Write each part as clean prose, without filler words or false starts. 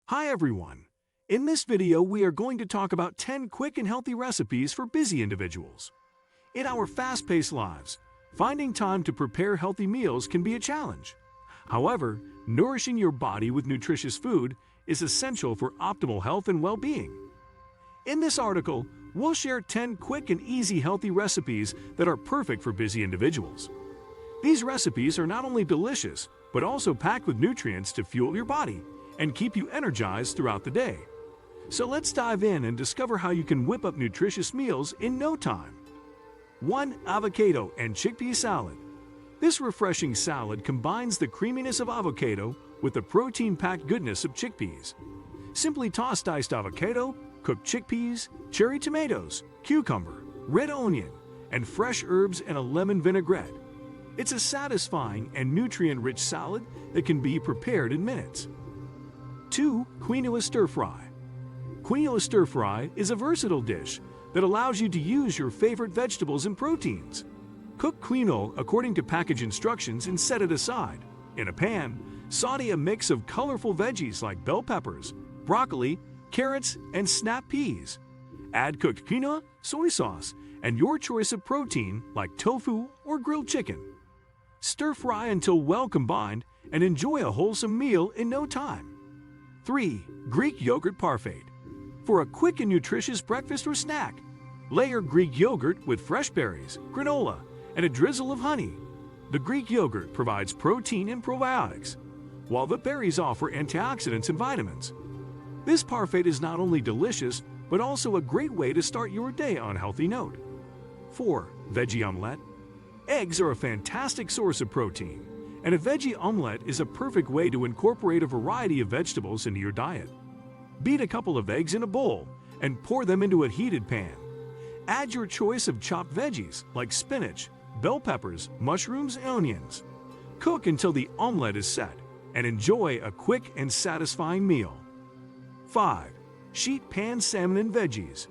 Hi everyone! In this video, we are going to talk about 10 quick and healthy recipes for busy individuals. In our fast-paced lives, finding time to prepare healthy meals can be a challenge. However, nourishing your body with nutritious food is essential for optimal health and well-being. In this article, we'll share 10 quick and easy healthy recipes that are perfect for busy individuals. These recipes are not only delicious, but also packed with nutrients to fuel your body and keep you energized throughout the day. So let's dive in and discover how you can whip up nutritious meals in no time. 1. Avocado and chickpea salad. This refreshing salad combines the creaminess of avocado with the protein-packed goodness of chickpeas. Simply toss diced avocado, cooked chickpeas, cherry tomatoes, cucumber, red onion, and fresh herbs and a lemon vinaigrette. It's a satisfying and nutrient-rich salad that can be prepared in minutes. 2. Quinoa stir-fry. Quinoa stir-fry is a versatile dish that allows you to use your favorite vegetables and proteins. Cook quinoa according to package instructions and set it aside. In a pan, saute a mix of colorful veggies like bell peppers, broccoli, carrots, and snap peas. Add cooked quinoa, soy sauce, and your choice of protein like tofu or grilled chicken. Stir-fry until well combined and enjoy a wholesome meal in no time. 3. Greek yogurt parfait. For a quick and nutritious breakfast or snack, layer Greek yogurt with fresh berries, granola, and a drizzle of honey. The Greek yogurt provides protein and probiotics, while the berries offer antioxidants and vitamins. This parfait is not only delicious, but also a great way to start your day on a healthy note. 4. Veggie omelette. Eggs are a fantastic source of protein, and a veggie omelette is a perfect way to incorporate a variety of vegetables into your diet. Beat a couple of eggs in a bowl and pour them into a heated pan. Add your choice of chopped veggies like spinach, bell peppers, mushrooms, and onions. Cook until the omelette is set and enjoy a quick and satisfying meal. 5. Sheet pan salmon and veggies.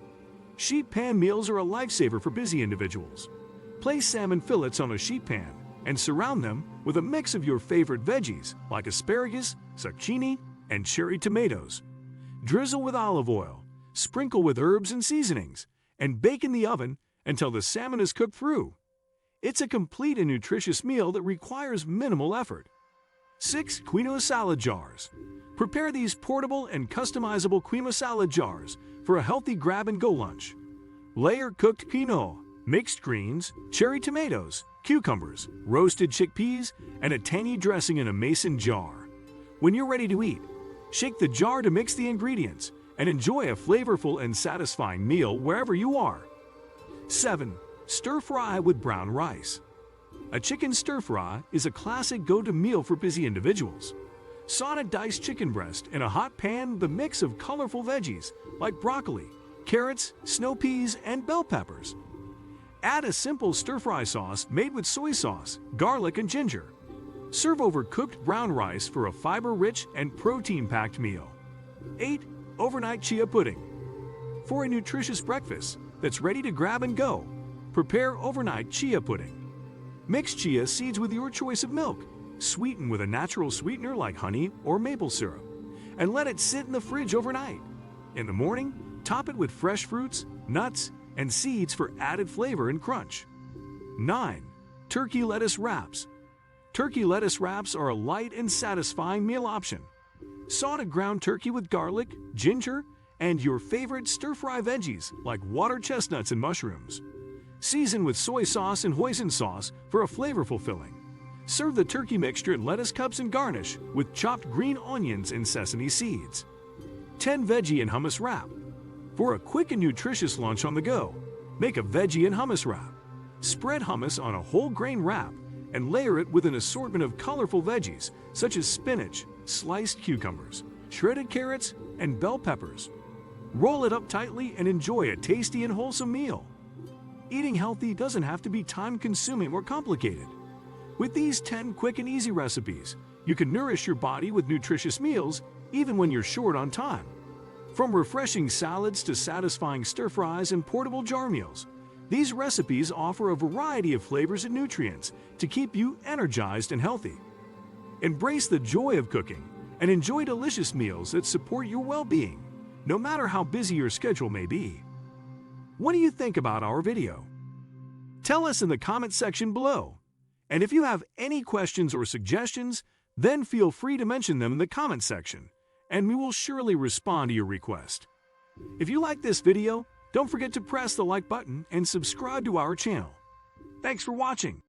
Sheet pan meals are a lifesaver for busy individuals. Place salmon fillets on a sheet pan and surround them with a mix of your favorite veggies like asparagus, zucchini, and cherry tomatoes. Drizzle with olive oil, sprinkle with herbs and seasonings, and bake in the oven until the salmon is cooked through. It's a complete and nutritious meal that requires minimal effort. 6. Quinoa salad jars. Prepare these portable and customizable quinoa salad jars for a healthy grab-and-go lunch. Layer cooked quinoa, mixed greens, cherry tomatoes, cucumbers, roasted chickpeas, and a tangy dressing in a mason jar. When you're ready to eat, shake the jar to mix the ingredients and enjoy a flavorful and satisfying meal wherever you are. 7. Stir-fry with brown rice. A chicken stir-fry is a classic go-to meal for busy individuals. Saute diced chicken breast in a hot pan with a mix of colorful veggies like broccoli, carrots, snow peas, and bell peppers. Add a simple stir-fry sauce made with soy sauce, garlic, and ginger. Serve over cooked brown rice for a fiber-rich and protein-packed meal. 8. Overnight chia pudding. For a nutritious breakfast that's ready to grab and go, prepare overnight chia pudding. Mix chia seeds with your choice of milk, sweeten with a natural sweetener like honey or maple syrup, and let it sit in the fridge overnight. In the morning, top it with fresh fruits, nuts, and seeds for added flavor and crunch. 9. Turkey lettuce wraps. Turkey lettuce wraps are a light and satisfying meal option. Saute ground turkey with garlic, ginger, and your favorite stir-fry veggies like water chestnuts and mushrooms. Season with soy sauce and hoisin sauce for a flavorful filling. Serve the turkey mixture in lettuce cups and garnish with chopped green onions and sesame seeds. 10 veggie and hummus wrap. For a quick and nutritious lunch on the go, make a veggie and hummus wrap. Spread hummus on a whole grain wrap and layer it with an assortment of colorful veggies such as spinach, sliced cucumbers, shredded carrots, and bell peppers. Roll it up tightly and enjoy a tasty and wholesome meal. Eating healthy doesn't have to be time-consuming or complicated. With these 10 quick and easy recipes, you can nourish your body with nutritious meals even when you're short on time. From refreshing salads to satisfying stir-fries and portable jar meals, these recipes offer a variety of flavors and nutrients to keep you energized and healthy. Embrace the joy of cooking and enjoy delicious meals that support your well-being, no matter how busy your schedule may be. What do you think about our video? Tell us in the comment section below. And if you have any questions or suggestions, then feel free to mention them in the comment section, and we will surely respond to your request. If you like this video, don't forget to press the like button and subscribe to our channel. Thanks for watching.